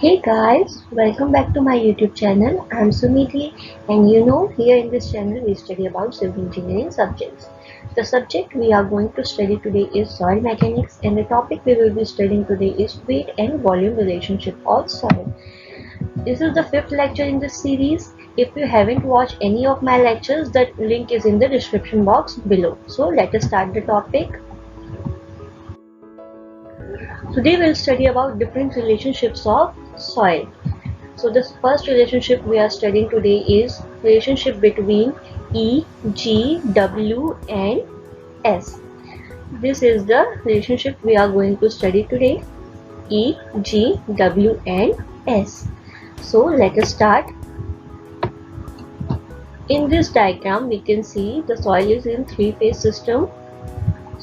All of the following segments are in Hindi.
Hey guys, welcome back to my YouTube channel. I'm Sumiti, and here in this channel we study about civil engineering subjects. The subject we are going to study today is soil mechanics, and the topic we will be studying today is weight and volume relationship of soil. This is the fifth lecture in this series. If you haven't watched any of my lectures, the link is in the description box below. So let us start the topic. Today we'll study about different relationships of soil. So the first relationship we are studying today is relationship between E, G, W and S. This is the relationship we are going to study today. E, G, W and S. So let us start. In this diagram we can see the soil is in three-phase system.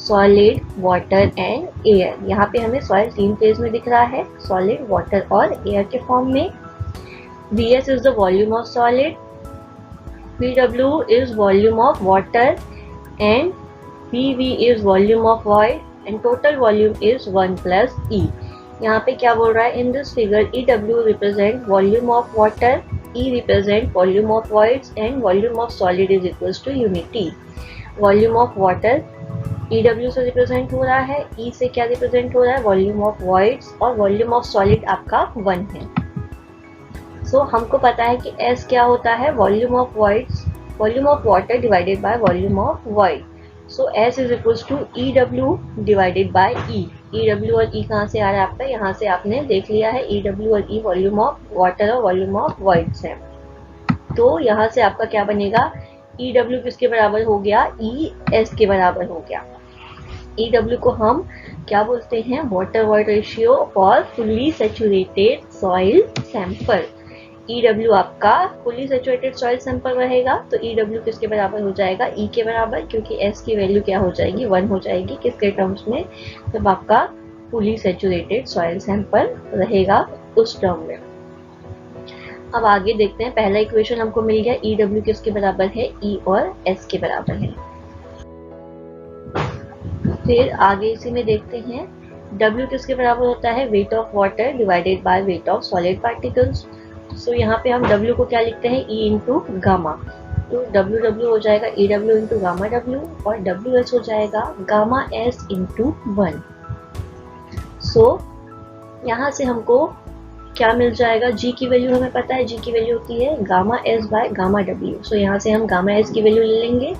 Solid water and air. यहाँ पे हमें सॉइल तीन फेज में दिख रहा है, सॉलिड, वाटर और एयर के फॉर्म में. Vs is the volume of solid, Vw is volume of water and Vv is volume of void and total volume is 1 plus E. यहाँ पे क्या बोल रहा है? In this figure Ew represent volume of water, E represent volume of voids and volume of solid is equals to unit T. Volume of water EW से रिप्रेजेंट हो रहा है, E से क्या रिप्रेजेंट हो रहा है? वॉल्यूम ऑफ वॉइड्स, और वॉल्यूम ऑफ सॉलिड आपका 1 है. सो हमको पता है कि S क्या होता है? Volume of voids, volume of water divided by volume of void. So S is equals to EW divided by E. EW और E कहाँ से आ रहा है आपका? यहाँ से आपने देख लिया है. EW और E वॉल्यूम ऑफ वाटर और वॉल्यूम ऑफ वॉइड्स है. तो यहाँ से आपका क्या बनेगा? EW किसके बराबर हो गया? ES के बराबर हो गया. EW को हम क्या बोलते हैं? Water void ratio for fully saturated soil sample. EW आपका फुल्ली सैचुरेटेड सॉइल सैंपल रहेगा, तो EW किसके बराबर हो जाएगा? E के बराबर, क्योंकि S की वैल्यू क्या हो जाएगी? 1 हो जाएगी. किसके टर्म्स में? जब आपका फुल्ली सैचुरेटेड सॉइल सैंपल रहेगा उस टर्म में. अब आगे देखते हैं. पहला इक्वेशन हमको मिल गया. EW किसके बराबर है? E और S के बराबर है. फिर आगे इसी में देखते हैं. W किसके बराबर होता है? Weight of water divided by weight of solid particles. So यहाँ पे हम W को क्या लिखते हैं? E into gamma. तो WW हो जाएगा EW इंटू गामा W, और WS हो जाएगा गामा S इंटू 1. सो यहाँ से हमको क्या मिल जाएगा? G की वैल्यू हमें पता है. G की वैल्यू होती है gamma S bye gamma W. सो यहाँ से हम गामा S की वैल्यू ले लेंगे.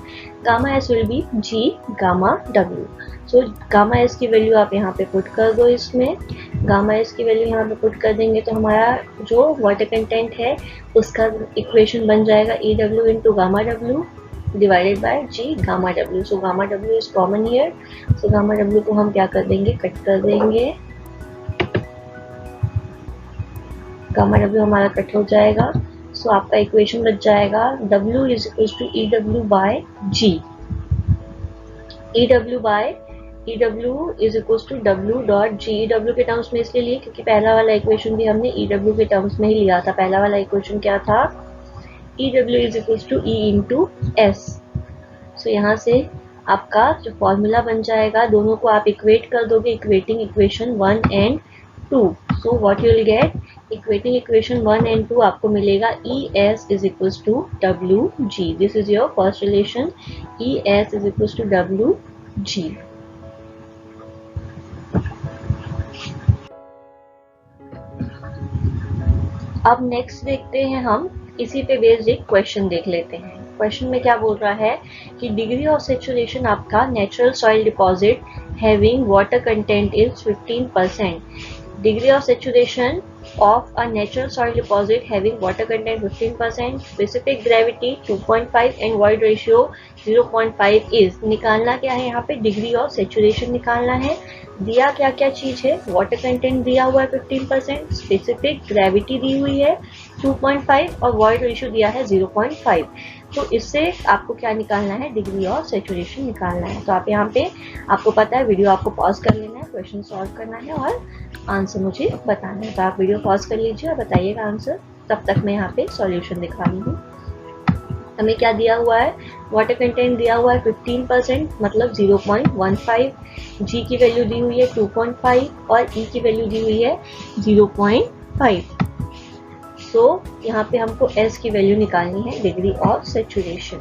Gamma S will be G gamma W. So gamma S की वैल्यू आप यहाँ पे पुट कर दो. इसमें गामा S की वैल्यू यहाँ पे पुट कर देंगे तो हमारा जो वाटर कंटेंट है उसका इक्वेशन बन जाएगा EW into gamma W divided bye G gamma W. So gamma W is common here. So gamma W को हम क्या कर देंगे? कट कर देंगे. गामा W हमारा कट हो जाएगा. सो आपका इक्वेशन बच जाएगा W is equal to EW by G. EW is equal to W dot G. EW के टर्म्स में इसलिए लिए क्योंकि पहला वाला इक्वेशन भी हमने EW के टर्म्स में ही लिया था. पहला वाला इक्वेशन क्या था? EW is equal to E into S. So यहाँ से आपका जो फॉर्मूला बन जाएगा, दोनों को आप इक्वेट कर दोगे, equating equation 1 and 2. So what you will get? Equating equation 1 and 2 आपको मिलेगा ES is equal to WG. This is your first relation. ES is equal to WG. अब नेक्स्ट देखते हैं हम. इसी पे बेस्ड एक क्वेश्चन देख लेते हैं. क्वेश्चन में क्या बोल रहा है कि डिग्री ऑफ सैचुरेशन आपका natural soil deposit having water content is 15%. Degree of saturation of a natural soil deposit having water content 15%, specific gravity 2.5 and void ratio 0.5 is. निकालना क्या है? यहाँ पे डिग्री ऑफ सैचुरेशन निकालना है. दिया क्या क्या चीज है? वाटर कंटेंट दिया हुआ है 15%, स्पेसिफिक ग्रेविटी दी हुई है 2.5 और वॉइड रेशियो दिया है 0.5. तो इससे आपको क्या निकालना है? डिग्री ऑफ सैचुरेशन निकालना है. तो आप यहाँ पे, आपको पता है, वीडियो आपको पॉज कर लेना है, क्वेश्चन सॉल्व करना है और आंसर मुझे बताना है. तो आप वीडियो पॉज कर लीजिए और बताइएगा आंसर. तब तक मैं यहाँ पे सॉल्यूशन दिखा रही हूँ. हमें क्या दिया हुआ है? वाटर कंटेंट दिया हुआ है 15%, मतलब 0.15. जी की वैल्यू दी हुई है 2.5 और ई की वैल्यू दी हुई है 0.5. 5। सो यहाँ पे हमको S की वैल्यू निकालनी है, डिग्री ऑफ सेचुरेशन।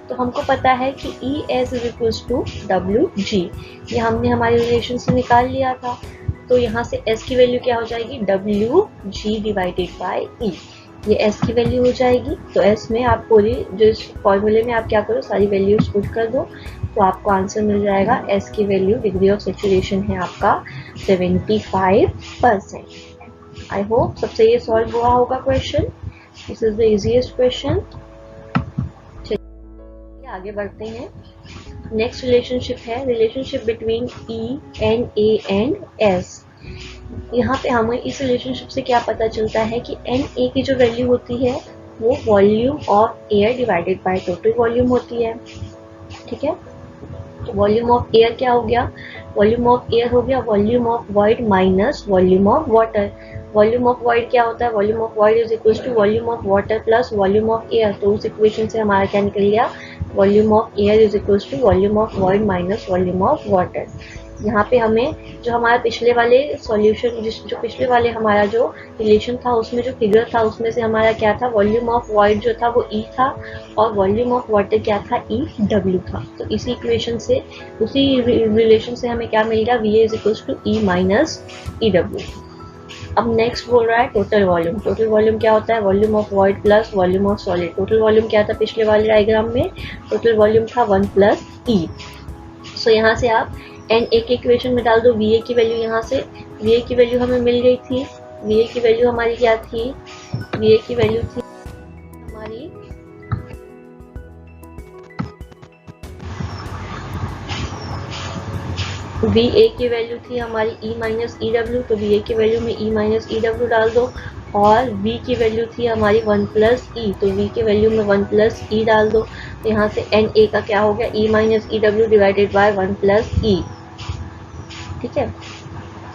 तो हमको पता है कि ES is equals to WG, ये हमने हमारे रिलेशन से निकाल लिया था। तो यहाँ से S की वैल्यू क्या हो जाएगी, WG डिवाइडेड बाई E, ये S की वैल्यू हो जाएगी। तो S में आप पूरी जो इस फॉर्मूले में आप क्या करो, सारी वैल्यूज पुट कर दो, तो आपको आंसर मिल जाएगा। S की वैल्यू, डिग्री ऑफ सेचुरेशन है आपका 75%। आई होप सबसे ये सॉल्व हुआ होगा question. This is the easiest question. चलिए आगे बढ़ते हैं। नेक्स्ट रिलेशनशिप है relationship between E, Na and S। यहाँ पे हमें इस रिलेशनशिप से क्या पता चलता है कि Na की जो वैल्यू होती है वो volume of air divided by total volume होती है। ठीक है, तो वॉल्यूम ऑफ एयर क्या हो गया, वॉल्यूम ऑफ एयर हो गया volume of void minus volume of water. Volume of void क्या होता है, volume of void is equal to volume of water plus volume of air. तो उस इक्वेशन से हमारा क्या निकल गया, volume of air is equal to volume of void minus volume of water. यहाँ पे हमें जो हमारा पिछले वाले सॉल्यूशन, जो पिछले वाले हमारा जो रिलेशन था उसमें जो फिगर था उसमें से हमारा क्या था, वॉल्यूम ऑफ वॉइड जो था वो E था और वॉल्यूम ऑफ वाटर क्या था, EW था। तो इसी इक्वेशन से, उसी रिलेशन से हमें क्या मिल गया, VA is equal to E minus EW। अब नेक्स्ट बोल रहा है टोटल वॉल्यूम। टोटल वॉल्यूम क्या होता है, volume of void plus volume of solid. Total volume क्या था पिछले वाले डायग्राम में, टोटल वॉल्यूम था 1 प्लस E। सो यहाँ से आप Na के इक्वेशन में डाल दो Va की वैल्यू। यहाँ से Va की वैल्यू हमें मिल गई थी। Va की वैल्यू हमारी क्या थी, Va की वैल्यू थी हमारी Va की वैल्यू थी हमारी E माइनस EW। तो Va की वैल्यू में E माइनस EW डाल दो। और V की वैल्यू थी हमारी 1 प्लस E, तो V की वैल्यू में 1 प्लस E डाल दो। तो यहाँ से Na का क्या हो गया, E minus EW divided by 1 plus E। ठीक है,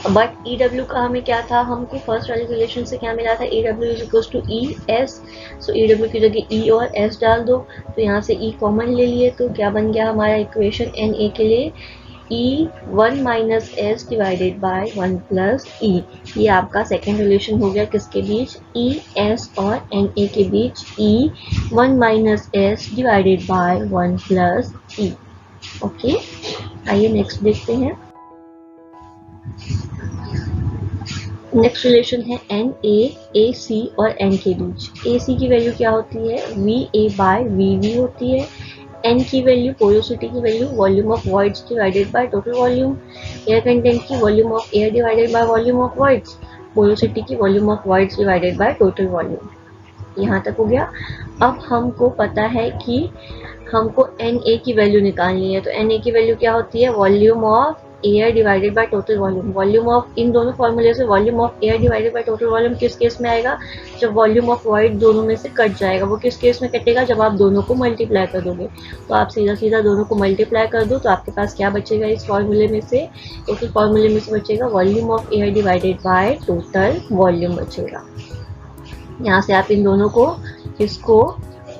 बट EW का हमें क्या था, हमको फर्स्ट वाले रिलेशन से क्या मिला था, EW is equal to ES। So EW की जगह E और S डाल दो। तो यहाँ से E कॉमन ले लिए, तो क्या बन गया हमारा इक्वेशन Na के लिए, E1 minus S divided by 1 plus E। ये आपका सेकेंड रिलेशन हो गया किसके बीच, ES और Na के बीच, E1 minus S divided by 1 plus E। Okay, आइए नेक्स्ट देखते हैं। नेक्स्ट रिलेशन है Na, AC और N के बीच। AC की वैल्यू क्या होती है, VA बाय VV होती है। N की वैल्यू, पोरोसिटी की value, volume of voids divided by total volume. Air content की volume of air divided by volume of voids. Porosity की volume of voids divided by total volume. यहाँ तक हो गया। अब हमको पता है कि हमको Na की वैल्यू निकालनी है। तो Na की वैल्यू क्या होती है, volume of air divided by total volume. Volume of, इन दोनों फॉर्मूले से volume of air divided by total volume किस केस में आएगा, जब वॉल्यूम ऑफ वॉइड दोनों में से कट जाएगा। वो किस केस में कटेगा, जब आप दोनों को मल्टीप्लाई कर दोगे। तो आप सीधा सीधा दोनों को मल्टीप्लाई कर दो, तो आपके पास क्या बचेगा इस फॉर्मूले में से, टोटल फॉर्मूले में से बचेगा volume of air divided by total volume बचेगा। यहाँ से आप इन दोनों को, इसको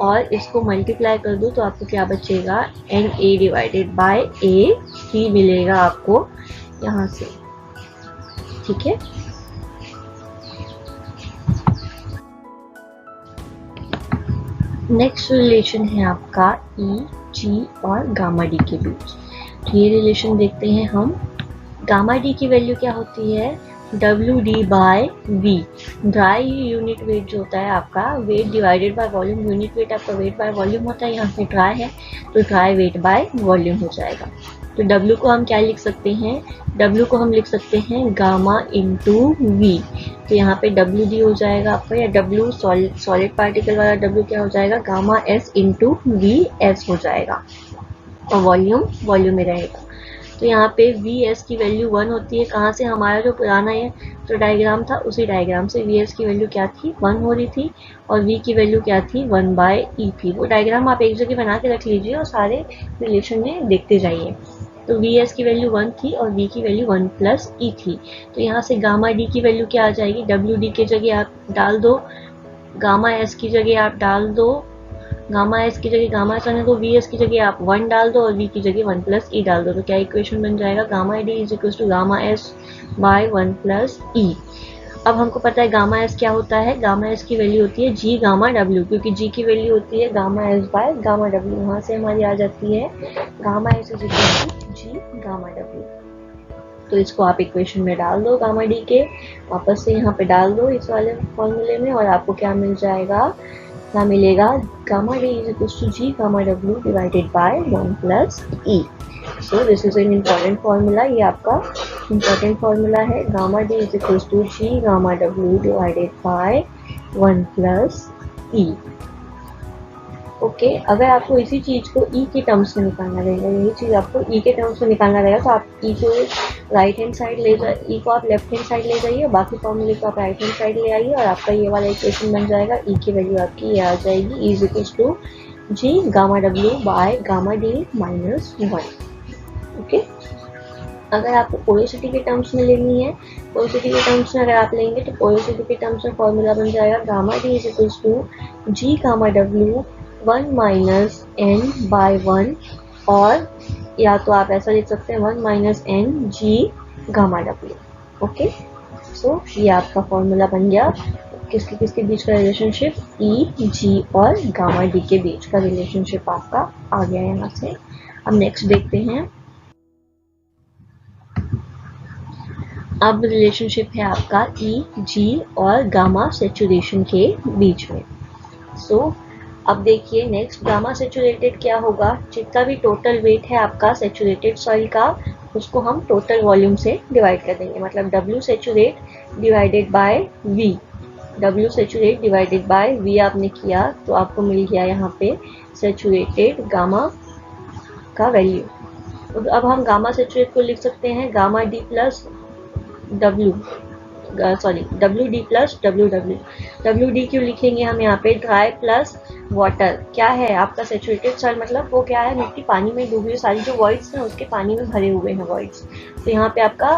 और इसको मल्टीप्लाई कर दो, तो आपको क्या बचेगा, Na डिवाइडेड बाय AC मिलेगा आपको यहाँ से। ठीक है, नेक्स्ट रिलेशन है आपका E, G और गामा D के बीच। तो ये रिलेशन देखते हैं हम। गामा D की वैल्यू क्या होती है, WD by V। Dry unit weight जो होता है आपका, weight divided by volume. Unit weight आपका वेट बाय वॉल्यूम होता है, यहाँ पे ड्राई है तो ड्राई वेट बाय वॉल्यूम हो जाएगा। तो W को हम क्या लिख सकते हैं, W को हम लिख सकते हैं गामा इंटू V। तो यहाँ पे WD हो जाएगा आपका, या W सॉलिड पार्टिकल वाला W क्या हो जाएगा, गामा S इंटू VS हो जाएगा। और वॉल्यूम में रहेगा। तो यहाँ पे VS की वैल्यू 1 होती है। कहाँ से, हमारा जो पुराना है जो डायग्राम था उसी डायग्राम से VS की वैल्यू क्या थी, 1 हो रही थी। और V की वैल्यू क्या थी, 1 बाय E थी। वो डायग्राम आप एक जगह बना के रख लीजिए और सारे रिलेशन में देखते जाइए। तो VS की वैल्यू 1 थी और V की वैल्यू 1 प्लस E थी। तो यहाँ से गामा D की वैल्यू क्या आ जाएगी, WD की जगह आप डाल दो, गामा S की जगह आप डाल दो, गामा S की जगह गामा S आने दो, VS की जगह आप 1 डाल दो और V की जगह 1 प्लस E डाल दो। तो क्या इक्वेशन बन जाएगा, gamma D is equal to gamma S by 1 plus E। अब हमको पता है गामा एस क्या होता है, गामा एस की वैल्यू होती है जी गामा डब्ल्यू, क्योंकि जी की वैल्यू होती है gamma S by gamma W, वहाँ से हमारी आ जाती है gamma S is equal to G gamma W. तो इसको आप इक्वेशन में डाल दो गामा डी के, वापस से यहाँ पे डाल दो इस वाले फॉर्मूले में, और आपको क्या मिल जाएगा, क्या मिलेगा, gamma D is equal to G gamma W divided by 1 plus E. So this is an important formula, ये आपका इम्पॉर्टेंट फार्मूला है, gamma D is equal to G gamma W divided by 1 plus E. Okay, अगर आपको इसी चीज को ई के टर्म्स में निकालना रहेगा, यही चीज आपको ई के टर्म्स में निकालना रहेगा, तो आप ई को राइट हैंड साइड ले जाए, ई को आप लेफ्ट हैंड साइड ले जाइए, बाकी फॉर्मूले को आप राइट हैंड साइड ले आइए, और आपका ये वाला इक्वेशन बन जाएगा, ई की वैल्यू आपकी ये आ जाएगी, E is equal to G gamma W by gamma D minus 1। Okay, अगर आपको पोरोसिटी के टर्म्स में लेनी है, पोरोसिटी के टर्म्स में अगर आप लेंगे तो पोरोसिटी के टर्म्स में फॉर्मूला बन जाएगा gamma D is equal to G gamma W 1 minus n by 1, और या तो आप ऐसा लिख सकते हैं 1 minus N G gamma W. Okay, so ये आपका फॉर्मूला बन गया, किसके बीच का रिलेशनशिप, ई जी और गामा डी के बीच का रिलेशनशिप आपका आ गया यहाँ से। अब नेक्स्ट देखते हैं, अब रिलेशनशिप है आपका ई जी और गामा सेचुरेशन के बीच में। सो अब देखिए नेक्स्ट, गामा सेचुरेटेड क्या होगा, जितना भी टोटल वेट है आपका सेचुरेटेड सॉइल का, उसको हम टोटल वॉल्यूम से डिवाइड कर देंगे, मतलब W saturate divided by V, W saturate divided by V आपने किया तो आपको मिल गया यहाँ पे सेचुरेटेड गामा का वैल्यू। अब हम गामा सेचुरेट को लिख सकते हैं gamma D plus W, sorry W D plus W W. W D क्यों लिखेंगे हम यहाँ पे, ड्राई प्लस वाटर, क्या है आपका सेचुरेटेड सॉइल, मतलब वो क्या है, मिट्टी पानी में डूबी हुई, सारी जो वॉइड्स हैं उसके पानी में भरे हुए हैं वॉइड्स, तो यहाँ पे आपका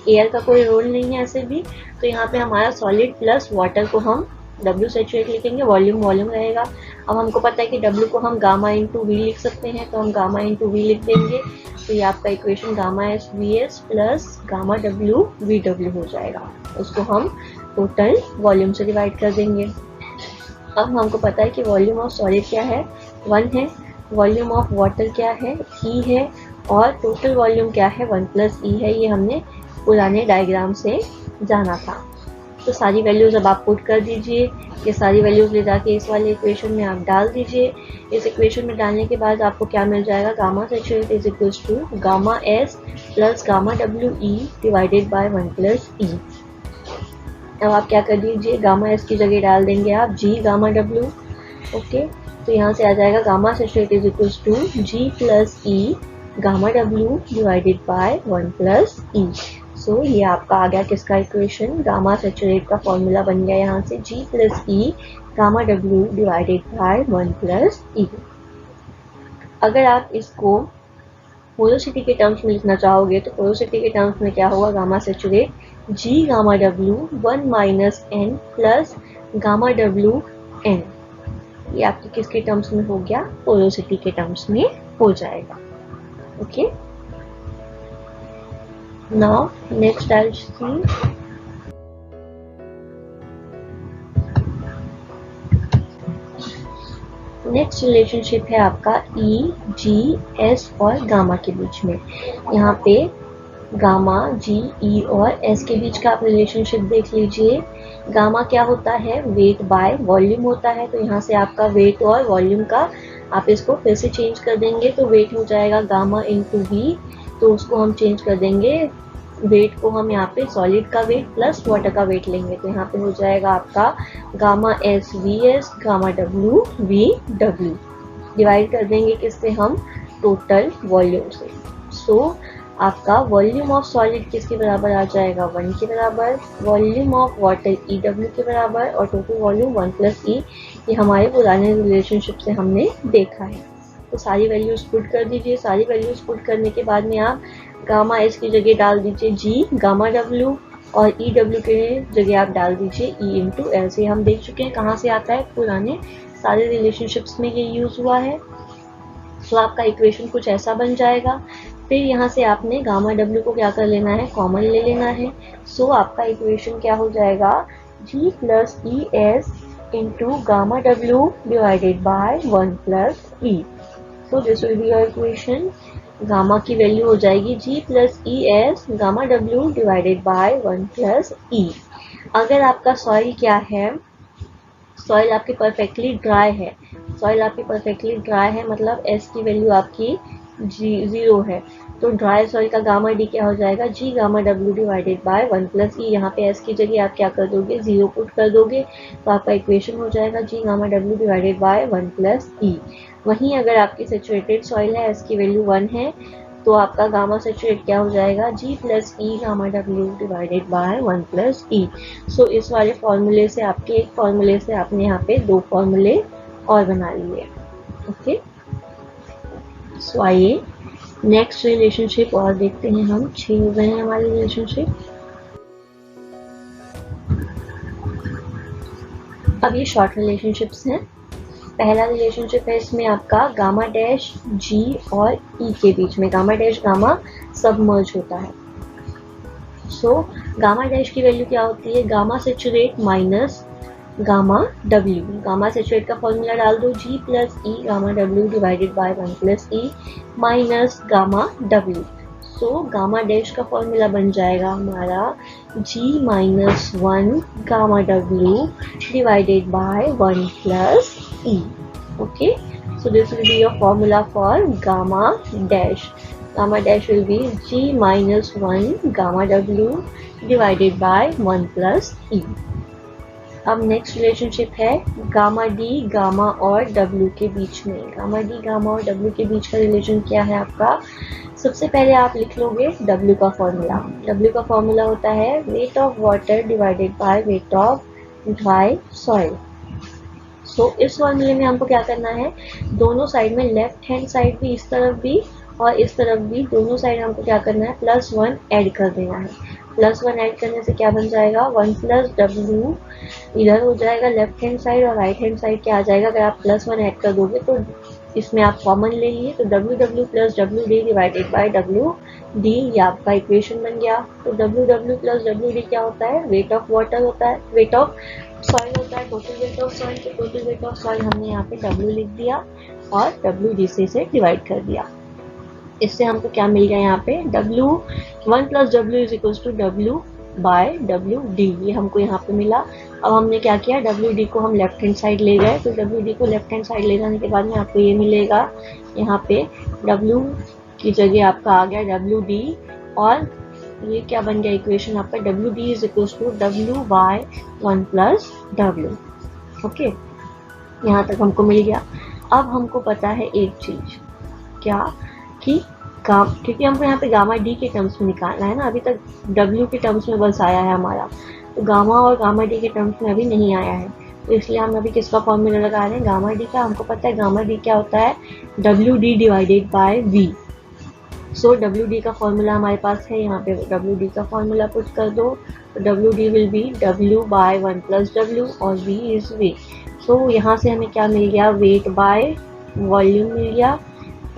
एयर का कोई रोल नहीं है ऐसे भी, तो यहाँ पे हमारा सॉलिड प्लस वाटर को हम W सेचुरेट लिखेंगे, वॉल्यूम रहेगा। अब हमको पता है कि W को हम गामा इंटू वी लिख सकते हैं, तो हम गामा इंटू वी लिख देंगे, तो ये आपका equation gamma S V S plus gamma W V W हो जाएगा, उसको हम टोटल वॉल्यूम से डिवाइड कर देंगे। अब हमको पता है कि वॉल्यूम ऑफ सॉलिड क्या है, 1 है, वॉल्यूम ऑफ वाटर क्या है, E है, और टोटल वॉल्यूम क्या है, 1 प्लस ई है, ये हमने पुराने डायग्राम से जाना था। तो सारी वैल्यूज अब आप पुट कर दीजिए, ये सारी वैल्यूज ले जाके इस वाले इक्वेशन में आप डाल दीजिए। इस इक्वेशन में डालने के बाद आपको क्या मिल जाएगा, gamma saturate is equal to gamma S plus gamma W E divided by 1 plus E. अब आप क्या कर दीजिए, गामा एस की जगह डाल देंगे आप जी गामा डब्ल्यू। ओके, तो यहाँ से आ जाएगा gamma saturate is equal to G plus E gamma W divided by 1 plus E. So ये आपका आ गया किसका इक्वेशन, गामा सेचुरेट का फॉर्मूला बन गया यहाँ से G plus E gamma W divided by 1 plus E. अगर आप इसको पोरोसिटी के टर्म्स में लिखना चाहोगे तो पोरोसिटी के टर्म्स में क्या होगा, gamma saturate G gamma W 1 minus n plus gamma W n, ये आपके किसके टर्म्स में हो गया, पोरोसिटी के टर्म्स में हो जाएगा। Okay, now next I'll see next relationship है आपका E, G, S और गामा के बीच में। यहाँ पे गामा, G, E और S के बीच का आप रिलेशनशिप देख लीजिए। गामा क्या होता है, वेट बाय वॉल्यूम होता है, तो यहाँ से आपका वेट और वॉल्यूम का आप इसको फिर से चेंज कर देंगे, तो वेट हो जाएगा गामा इंटू वी, तो उसको हम चेंज कर देंगे, वेट को हम यहाँ पे सॉलिड का वेट प्लस वाटर का वेट लेंगे, तो यहाँ पे हो जाएगा आपका gamma S V S gamma W V W, divide कर देंगे किससे हम, टोटल वॉल्यूम से। सो आपका वॉल्यूम ऑफ सॉलिड किसके बराबर आ जाएगा, 1 के बराबर, volume of water E W के बराबर, और टोटल वॉल्यूम 1 प्लस ई, ये हमारे पुराने रिलेशनशिप से हमने देखा है। तो सारी वैल्यूज पुट कर दीजिए, सारी वैल्यूज पुट करने के बाद में आप गामा एस की जगह डाल दीजिए जी गामा डब्ल्यू, और ई डब्ल्यू के जगह आप डाल दीजिए ई इंटू एल। से हम देख चुके हैं कहाँ से आता है, पुराने सारे रिलेशनशिप्स में ये यूज हुआ है। तो आपका इक्वेशन कुछ ऐसा बन जाएगा। फिर यहाँ से आपने गामा डब्ल्यू को क्या कर लेना है, कॉमन ले लेना है। सो आपका इक्वेशन क्या हो जाएगा, G plus E S into gamma W divided by 1 plus E. So this will be your equation. Gamma की वैल्यू हो जाएगी G plus E S gamma W divided by 1 plus E. अगर आपका सॉइल क्या है, सॉइल आपकी परफेक्टली ड्राई है, सॉइल आपकी परफेक्टली ड्राई है मतलब एस की वैल्यू आपकी जीरो है, तो ड्राई सॉइल का गामा डी क्या हो जाएगा, G gamma W divided by 1 plus E. यहाँ पे एस की जगह आप क्या कर दोगे, जीरो पुट कर दोगे, तो आपका इक्वेशन हो जाएगा G gamma W divided by 1 plus E. वहीं अगर आपकी सेचुरेटेड सॉइल है, एस की वैल्यू 1 है, तो आपका गामा सेचुरेट क्या हो जाएगा, G plus E gamma W divided by 1 plus E. So इस वाले फॉर्मूले से आपके एक फॉर्मूले से आपने यहाँ पे दो फॉर्मूले और बना लिए। ओके, सो आइए नेक्स्ट रिलेशनशिप और देखते हैं हम। 6 हो गए हैं हमारे रिलेशनशिप। अब ये शॉर्ट रिलेशनशिप्स हैं। पहला रिलेशनशिप है इसमें आपका गामा डैश जी और ई के बीच में, गामा डैश गामा सबमर्ज होता है। सो गामा डैश की वैल्यू क्या होती है, gamma saturate minus gamma W. Gamma saturate का फॉर्मूला डाल दो, G plus E gamma W divided by 1 plus E minus gamma W. So gamma dash का फॉर्मूला बन जाएगा हमारा G minus 1 gamma W divided by 1 plus E. Okay, so this will be your formula for gamma dash. Gamma dash will be g minus 1 gamma w divided by 1 plus e. अब नेक्स्ट रिलेशनशिप है गामा डी गामा और डब्ल्यू के बीच में। गामा डी गामा और डब्ल्यू के बीच का रिलेशन क्या है आपका, सबसे पहले आप लिख लोगे डब्ल्यू का फॉर्मूला। डब्ल्यू का फॉर्मूला होता है weight of water divided by weight of dry soil. So इस फॉर्मूले में हमको क्या करना है, दोनों साइड में लेफ्ट हैंड साइड भी, इस तरफ भी और इस तरफ भी, दोनों साइड हमको क्या करना है, +1 ऐड कर देना है। +1 ऐड करने से क्या बन जाएगा, 1 प्लस डब्ल्यू इधर हो जाएगा लेफ्ट हैंड साइड और राइट हैंड साइड क्या आ जाएगा, अगर आप +1 ऐड कर दोगे तो इसमें आप कॉमन ले लिए, तो W W plus W D divided bye W D, ये आपका इक्वेशन बन गया। तो W W plus W D क्या होता है, वेट ऑफ वाटर होता है, वेट ऑफ सॉइल होता है, टोटल वेट ऑफ सॉइल। तो टोटल वेट ऑफ सॉइल हमने यहाँ पे डब्ल्यू लिख दिया और डब्ल्यू डी से इसे डिवाइड कर दिया। इससे हमको क्या मिल गया यहाँ पे, W 1 plus W is equal to W by W D, ये हमको यहाँ पे मिला। अब हमने क्या किया, डब्ल्यू डी को हम लेफ्ट हैंड साइड ले गए, तो डब्ल्यू डी को लेफ्ट हैंड साइड ले जाने के बाद में आपको ये मिलेगा, यहाँ पे डब्ल्यू की जगह आपका आ गया डब्ल्यू डी, और ये क्या बन गया इक्वेशन आपका, W D is equal to W by 1 plus W. Okay, यहाँ तक हमको मिल गया। अब हमको पता है एक चीज, क्या कि क्योंकि हमको यहाँ पे गामा डी के टर्म्स में निकालना है ना, अभी तक डब्ल्यू के टर्म्स में बस आया है हमारा, तो गामा और गामा डी के टर्म्स में अभी नहीं आया है, तो इसलिए हम अभी किसका फॉर्मूला लगा रहे हैं, गामा डी का। हमको पता है गामा डी क्या होता है, W D divided by V. So W D का फॉर्मूला हमारे पास है, यहाँ पे डब्ल्यू डी का फॉर्मूला पुट कर दो, तो W D will be W by 1 plus W और वी इज वी। सो यहाँ से हमें क्या मिल गया, वेट बाय वॉल्यूम मिल गया,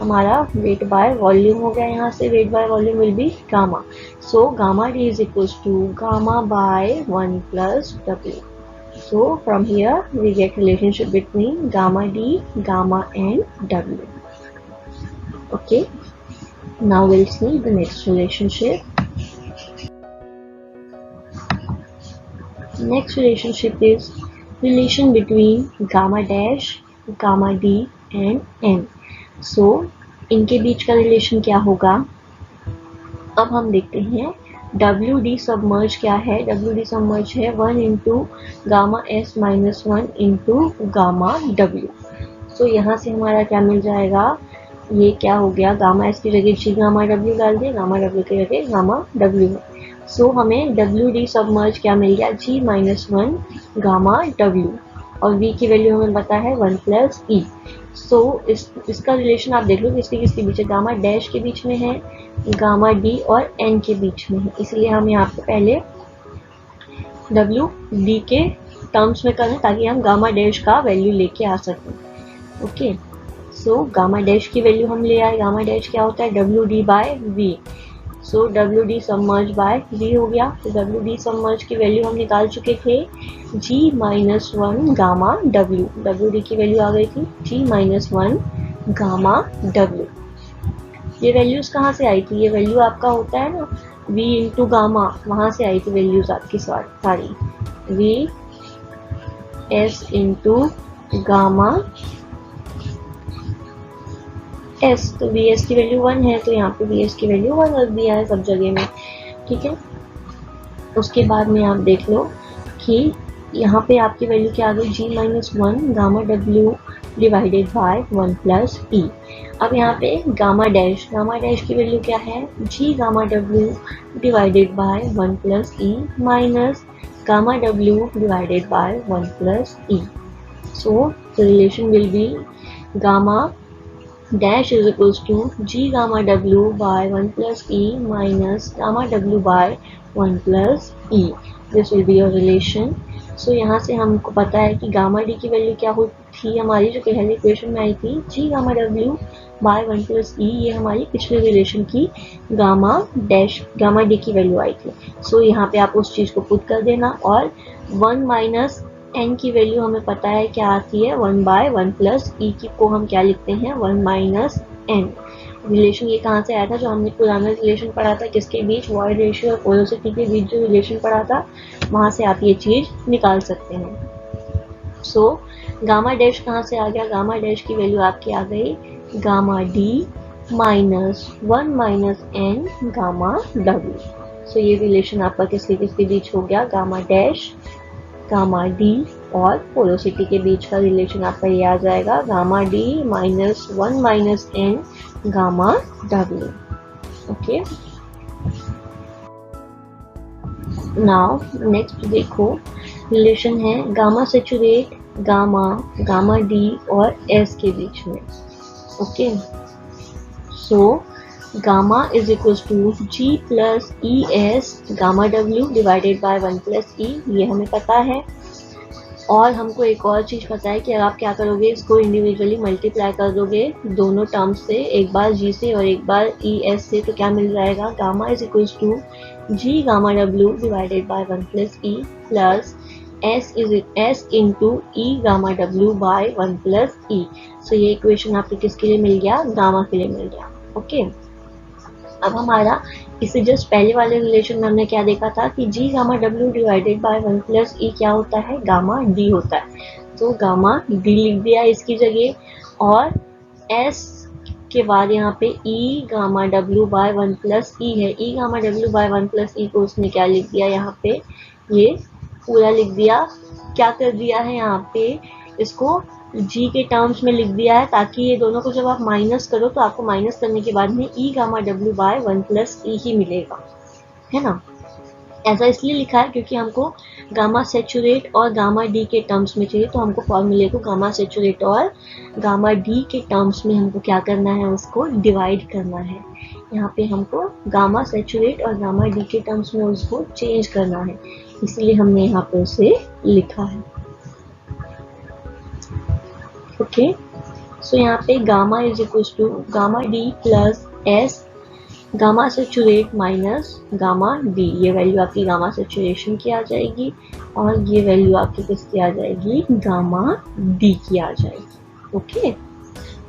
हमारा वेट बाय वॉल्यूम हो गया, यहाँ से weight by volume will be gamma. So gamma D is equal to gamma by 1 plus W. So from here we get relationship between gamma D, gamma and W. Okay, now we'll see the next relationship. Next relationship is relation between gamma dash, gamma d and n. So इनके बीच का रिलेशन क्या होगा, अब हम देखते हैं। डब्ल्यू डी सबमर्ज क्या है, डब्ल्यू डी सबमर्ज है 1 into gamma S minus 1 into gamma W. So यहाँ से हमारा क्या मिल जाएगा, ये क्या हो गया, गामा एस की जगह जी गामा डब्ल्यू डाल दिया, गामा डब्ल्यू की जगह गामा डब्ल्यू है। सो हमें डब्ल्यू डी सबमर्ज क्या मिल गया, जी माइनस 1 गामा डब्ल्यू, और वी की वैल्यू हमें पता है 1 प्लस ई। सो इसका रिलेशन आप देख लो किसके किसके बीच है, गामा डैश के बीच में है, गामा डी और एन के बीच में है, इसलिए हम यहाँ पे पहले डब्ल्यू डी के टर्म्स में करें ताकि हम गामा डैश का वैल्यू लेके आ सकें। ओके, सो गामा डैश की वैल्यू हम ले आए। गामा डैश क्या होता है, W D by V. So W D submerge by V हो गया। तो डब्ल्यू डी सबमर्ज की वैल्यू हम निकाल चुके थे, G minus one gamma W. W D की वैल्यू आ गई थी G minus one gamma W. ये वैल्यूज कहाँ से आई थी, ये वैल्यू आपका होता है ना v इंटू गामा, वहाँ से आई थी वैल्यूज आपकी सारी, v s into gamma s। तो वी एस की वैल्यू 1 है, तो यहाँ पे वी एस की वैल्यू 1 रख दिया है सब जगह में, ठीक है। उसके बाद में आप देख लो कि यहाँ पे आपकी वैल्यू क्या आ गई, G minus one gamma W divided by 1 plus E. अब यहाँ पे गामा डैश की वैल्यू क्या है, G gamma W divided by 1 plus E minus gamma W divided by 1 plus E. So the relation will be gamma dash is equals to g gamma w by 1 plus e minus gamma w by 1 plus e. This will be your relation. So यहाँ से हमको पता है कि गामा डी की वैल्यू क्या थी हमारी, जो पहले इक्वेशन में आई थी, g gamma w by 1 plus E. ये हमारी पिछले रिलेशन की गामा डी की वैल्यू आई थी। सो यहाँ पे आप उस चीज़ को पुट कर देना, और 1 माइनस n की वैल्यू हमें पता है क्या आती है, 1 बाय 1 प्लस ई की को हम क्या लिखते हैं, 1 माइनस n। रिलेशन ये कहाँ से आया था, जो हमने पुराना रिलेशन पढ़ा था, किसके बीच, वॉइड रेशियो और पोरोसिटी के बीच जो रिलेशन पढ़ा था, वहाँ से आप ये चीज़ निकाल सकते हैं। सो गामा डैश कहाँ से आ गया, गामा डैश की वैल्यू आपकी आ गई gamma D minus 1 minus n gamma W. So ये रिलेशन आपका किसके बीच हो गया, गामा डैश गामा डी और पोरोसिटी के बीच का रिलेशन आपका ये आ जाएगा, gamma D minus 1 minus N gamma W. Okay, now next देखो रिलेशन है गामा सेचुरेट गामा डी और एस के बीच में। Okay, so gamma is equal to G plus E S gamma W divided by 1 plus E, ये हमें पता है। और हमको एक और चीज़ पता है कि अगर आप क्या करोगे, इसको इंडिविजुअली मल्टीप्लाई कर दोगे दोनों टर्म्स से, एक बार जी से और एक बार ई एस से, तो क्या मिल जाएगा, gamma is equal to G gamma W divided by 1 plus E plus S into E gamma W by 1 plus E. So ये इक्वेशन आपको किसके लिए मिल गया, गामा के लिए मिल गया। ओके, अब हमारा इससे जस्ट पहले वाले रिलेशन में हमने क्या देखा था कि G gamma W divided by 1 plus E क्या होता है, गामा डी होता है। तो गामा डी लिख दिया इसकी जगह, और एस के बाद यहाँ पे E gamma W by 1 plus E है। E gamma W by 1 plus E को उसने क्या लिख दिया, यहाँ पे ये पूरा लिख दिया। क्या कर दिया है यहाँ पे, इसको जी के टर्म्स में लिख दिया है, ताकि ये दोनों को जब आप माइनस करो तो आपको माइनस करने के बाद में E gamma W by 1 plus E ही मिलेगा, है ना। ऐसा इसलिए लिखा है क्योंकि हमको गामा सेचुरेट और गामा डी के टर्म्स में चाहिए, तो हमको फॉर्मूले को गामा सेचुरेट और गामा डी के टर्म्स में हमको क्या करना है, उसको डिवाइड करना है। यहाँ पे हमको गामा सेचुरेट और गामा डी के टर्म्स में उसको चेंज करना है, इसलिए हमने यहाँ पे उसे लिखा है। ओके, सो यहाँ पे gamma is equal to gamma D plus S gamma saturate minus gamma D. ये वैल्यू आपकी गामा सेचुरेशन की आ जाएगी, और ये वैल्यू आपकी किसकी आ जाएगी, गामा डी की आ जाएगी। Okay,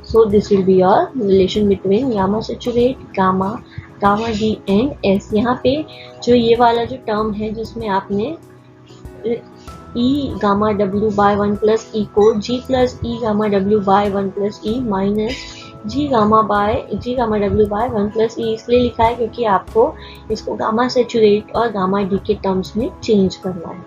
so this will be your relation between gamma saturate gamma D and S. यहाँ पे जो ये वाला जो टर्म है जिसमें आपने E gamma W by 1 plus E को G plus E gamma W by 1 plus E minus G gamma W by 1 plus E इसलिए लिखा है क्योंकि आपको इसको गामा सेचुरेट और गामा डी के टर्म्स में चेंज करना है।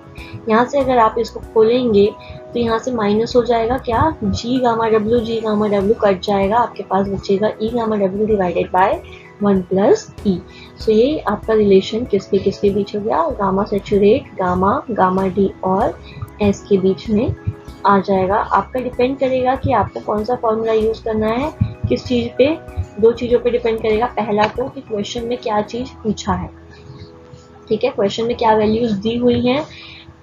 यहाँ से अगर आप इसको खोलेंगे तो यहाँ से माइनस हो जाएगा क्या, जी गामा डब्ल्यू कट जाएगा, आपके पास बचेगा E gamma W divided by 1 plus E. So ये आपका रिलेशन किसके बीच हो गया, गामा सेचुरेट गामा डी और एस के बीच में आ जाएगा। आपका डिपेंड करेगा कि आपको कौन सा फॉर्मूला यूज़ करना है, किस चीज़ पे, दो चीज़ों पे डिपेंड करेगा। पहला तो कि क्वेश्चन में क्या चीज़ पूछा है, ठीक है, क्वेश्चन में क्या वैल्यूज दी हुई हैं,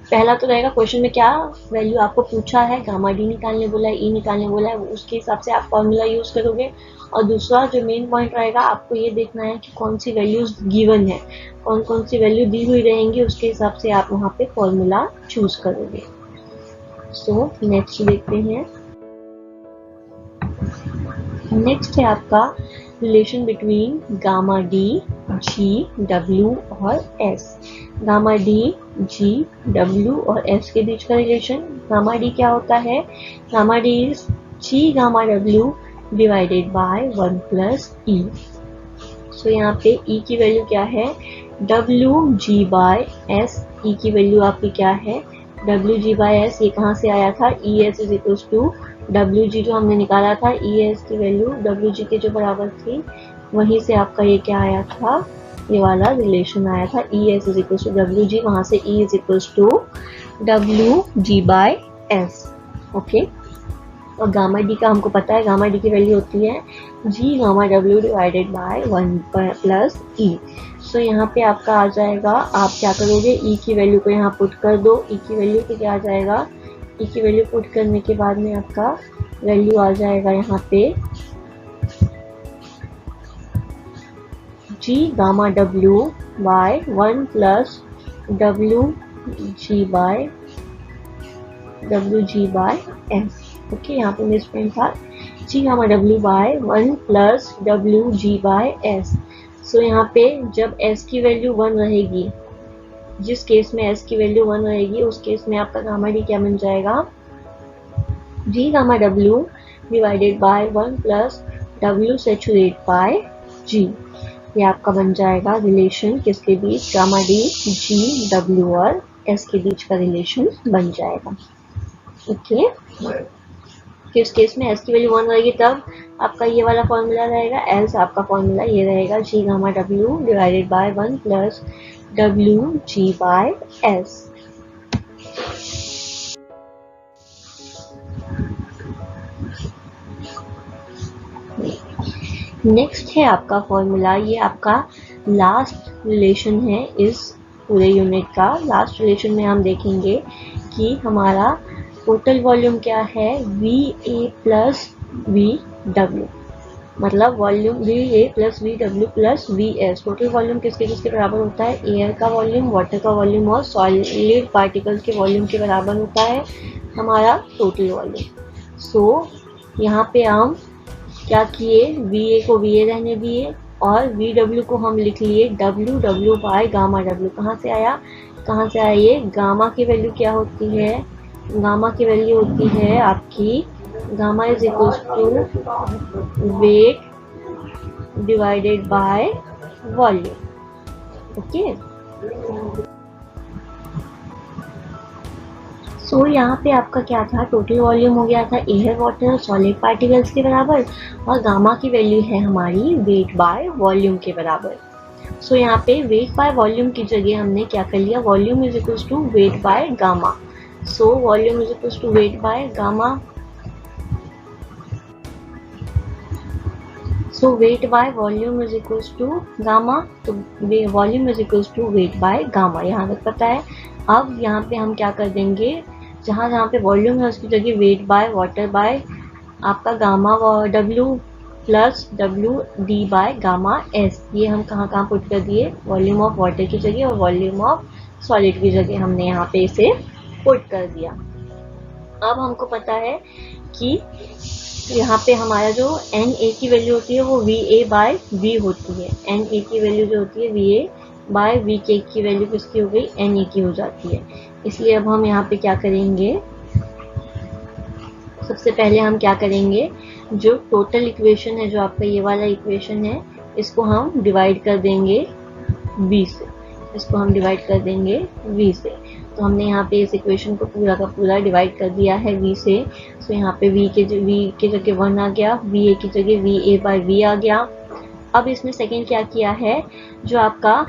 पहला तो रहेगा क्वेश्चन में क्या वैल्यू आपको पूछा है, गामा डी निकालने बोला है, ई निकालने बोला है, उसके हिसाब से आप फॉर्मूला यूज करोगे। और दूसरा जो मेन पॉइंट रहेगा, आपको ये देखना है कि कौन सी वैल्यूज गिवन है, कौन कौन सी वैल्यू दी हुई रहेंगी, उसके हिसाब से आप वहाँ पे फॉर्मूला चूज करोगे। सो नेक्स्ट देखते हैं। नेक्स्ट है आपका relation between gamma D, G, W और S. Gamma D, G, W और एस के बीच का रिलेशन। गामा डी क्या होता है? Gamma D is G gamma W divided by 1 plus E. So यहाँ पे ई की वैल्यू क्या है? W G by S. E की वैल्यू आपकी क्या है? W G by S. ये कहाँ से आया था? E S is equal to W जी जो हमने निकाला था, ई एस की वैल्यू डब्ल्यू जी के जो बराबर थी, वहीं से आपका ये क्या आया था? ये वाला रिलेशन आया था। E S is equal to W G, वहां से E is equal to W G by S. Okay, और गामा डी का हमको पता है, गामा डी की वैल्यू होती है G gamma W divided by 1 plus E. So यहाँ पे आपका आ जाएगा, आप क्या करोगे? ई की वैल्यू को यहाँ पुट कर दो। ई की वैल्यू पे क्या आ जाएगा? ई की वैल्यू पुट करने के बाद में आपका वैल्यू आ जाएगा यहाँ पे G gamma W by 1 plus W G by S. Okay, यहाँ पे मिस प्रिंट था, G gamma W by 1 plus W G by S. So यहाँ पे जब एस की वैल्यू 1 रहेगी, जिस केस में एस की वैल्यू 1 रहेगी, उस केस में आपका गामा डी क्या बन जाएगा? G gamma W divided by 1 plus W saturate by G. ये आपका बन जाएगा रिलेशन किसके बीच? गामा डी, जी, डब्ल्यू और एस के बीच का रिलेशन बन जाएगा। ओके, किस केस में एस की वैल्यू 1 रहेगी तब आपका ये वाला फॉर्मूला रहेगा। एल्स आपका फॉर्मूला ये रहेगा जी gamma W divided by 1 plus W G by S. Next है आपका फॉर्मूला, ये आपका लास्ट रिलेशन है इस पूरे यूनिट का। लास्ट रिलेशन में हम देखेंगे कि हमारा टोटल वॉल्यूम क्या है? V A plus V W, मतलब volume V A plus V W plus V S. Total volume किसके किसके बराबर होता है? एयर का वॉल्यूम, वाटर का वॉल्यूम और सॉलिड पार्टिकल्स के वॉल्यूम के बराबर होता है हमारा टोटल वॉल्यूम। सो यहाँ पे हम क्या किए? वी ए को वी ए रहने दिए और वी डब्ल्यू को हम लिख लिए W W by gamma W. कहाँ से आया? ये गामा की वैल्यू क्या होती है? गामा की वैल्यू होती है आपकी, gamma is equal to weight divided by volume. Okay, so यहाँ पे आपका क्या था? टोटल वॉल्यूम हो गया था एयर, वाटर और सॉलिड पार्टिकल्स के बराबर, और गामा की वैल्यू है हमारी वेट बाय वॉल्यूम के बराबर। सो यहाँ पे वेट बाय वॉल्यूम की जगह हमने क्या कर लिया? Volume is equal to weight by gamma. So volume is equal to weight by gamma. So weight by volume is equal to gamma, तो volume is equal to weight by gamma, यहाँ तक पता है। अब यहाँ पे हम क्या कर देंगे? जहाँ जहाँ पे वॉल्यूम है उसकी जगह वेट बाय वाटर बाय आपका gamma W plus W D by gamma S. ये हम कहाँ कहाँ पुट कर दिए? वॉल्यूम ऑफ वाटर की जगह और वॉल्यूम ऑफ सॉलिड की जगह हमने यहाँ पे इसे पुट कर दिया। अब हमको पता है कि यहाँ पे हमारा जो एन ए की वैल्यू होती है वो वी ए बाय वी होती है। एन ए की वैल्यू जो होती है वी ए बाय वी के की वैल्यू किसकी हो गई? एन ए की हो जाती है। इसलिए अब हम यहाँ पे क्या करेंगे? सबसे पहले हम क्या करेंगे? जो टोटल इक्वेशन है, जो आपका ये वाला इक्वेशन है, इसको हम डिवाइड कर देंगे v से। इसको हम डिवाइड कर देंगे v से। तो हमने यहाँ पे इस इक्वेशन को पूरा का पूरा डिवाइड कर दिया है v से। तो यहाँ पे v के जगह 1 आ गया, va की जगह va बाय v आ गया। अब इसमें सेकेंड क्या किया है? जो आपका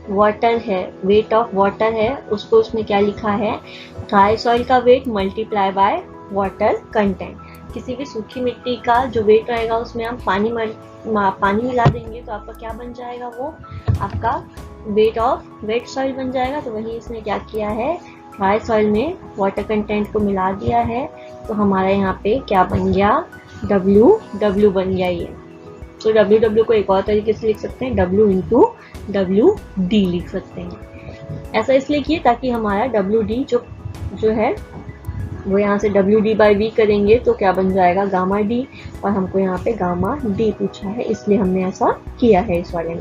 वाटर है, वेट ऑफ वाटर है, उसको उसमें क्या लिखा है? ड्राई सॉइल का weight multiply by water content. किसी भी सूखी मिट्टी का जो वेट रहेगा उसमें हम पानी मिला देंगे तो आपका क्या बन जाएगा? वो आपका वेट ऑफ वेट सॉइल बन जाएगा। तो वही इसने क्या किया है, ड्राई सॉइल में वाटर कंटेंट को मिला दिया है। तो हमारा यहाँ पे क्या बन गया, W बन गया ये। तो W को एक और तरीके से लिख सकते हैं, W इंटू WD लिख सकते हैं। ऐसा इसलिए किए ताकि हमारा WD जो है वो यहाँ से WD/V करेंगे तो क्या बन जाएगा, गामा D, और हमको यहाँ पे गामा D पूछा है, इसलिए हमने ऐसा किया है इस वाले में।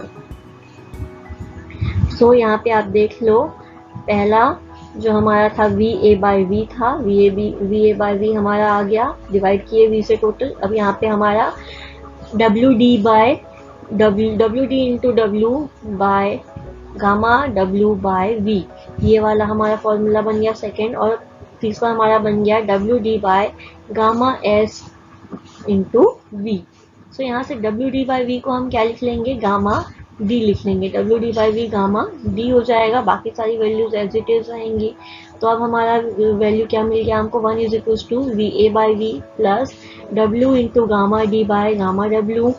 सो यहाँ पे आप देख लो, पहला जो हमारा था VA/V था, VA/V हमारा आ गया, डिवाइड किए V से टोटल। अब यहाँ पे हमारा WD into W by gamma W/V, ये वाला हमारा फॉर्मूला बन गया सेकेंड। और तीसरा हमारा बन गया WD by gamma S into V। सो यहाँ से WD/V को हम क्या लिख लेंगे, गामा D लिख लेंगे। WD/V गामा D हो जाएगा, बाकी सारी वैल्यूज एज इट इज रहेंगी। तो अब हमारा वैल्यू क्या मिल गया हमको, 1 = VA/V plus W into gamma D by gamma W।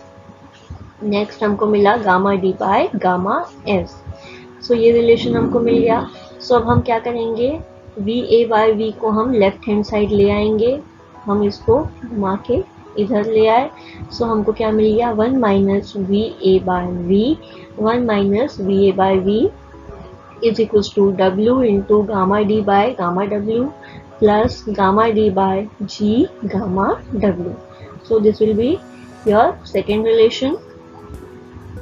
Next हमको मिला gamma D by gamma S। सो ये रिलेशन हमको मिल गया। सो अब हम क्या करेंगे, VA/V को हम लेफ्ट हैंड साइड ले आएंगे, हम इसको घुमा के इधर ले आए। सो हमको क्या मिल गया, 1 minus VA/V, 1 minus VA/V is equal to W into gamma D by gamma W plus gamma D by G gamma W। So this will be your second relation.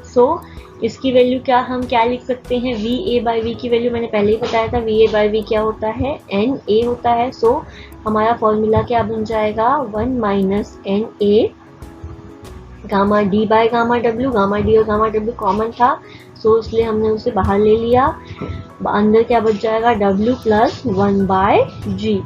So इसकी वैल्यू हम क्या लिख सकते हैं, VA/V की वैल्यू मैंने पहले ही बताया था, VA/V क्या होता है, NA होता है। सो हमारा फॉर्मूला क्या बन जाएगा, 1 minus NA gamma D by gamma W। Gamma D और गामा W कॉमन था, सो इसलिए हमने उसे बाहर ले लिया। अंदर क्या बच जाएगा, W plus 1/G,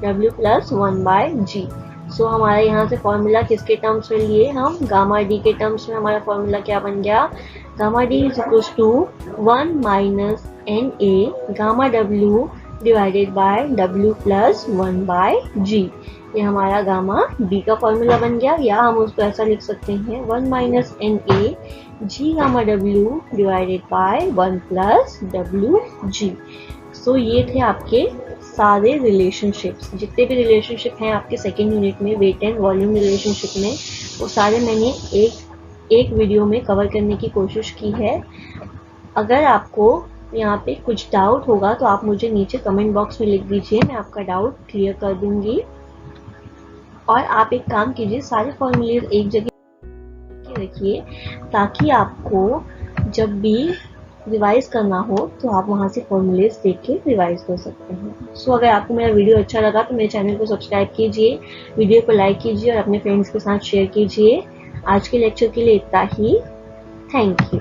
W plus 1/G। सो हमारा यहाँ से फॉर्मूला किसके टर्म्स में लिए, हम गामा D के टर्म्स में। हमारा फॉर्मूला क्या बन गया, gamma D is equal to 1 minus NA gamma W divided by W plus 1/G। ये हमारा गामा D का फॉर्मूला बन गया। या हम उसको ऐसा लिख सकते हैं, 1 minus NA G gamma W divided by 1 plus WG। सो ये थे आपके सारे रिलेशनशिप्स, जितने भी रिलेशनशिप हैं आपके सेकेंड यूनिट में वेट एंड वॉल्यूम रिलेशनशिप में, वो सारे मैंने एक वीडियो में कवर करने की कोशिश की है। अगर आपको यहाँ पे कुछ डाउट होगा तो आप मुझे नीचे कमेंट बॉक्स में लिख दीजिए, मैं आपका डाउट क्लियर कर दूंगी। और आप एक काम कीजिए, सारे फॉर्मूले एक जगह रखिए ताकि आपको जब भी रिवाइज करना हो तो आप वहां से फॉर्मूलेस देख के रिवाइज कर सकते हैं। सो अगर आपको मेरा वीडियो अच्छा लगा तो मेरे चैनल को सब्सक्राइब कीजिए, वीडियो को लाइक कीजिए और अपने फ्रेंड्स के साथ शेयर कीजिए। आज के लेक्चर के लिए इतना ही। Thank you.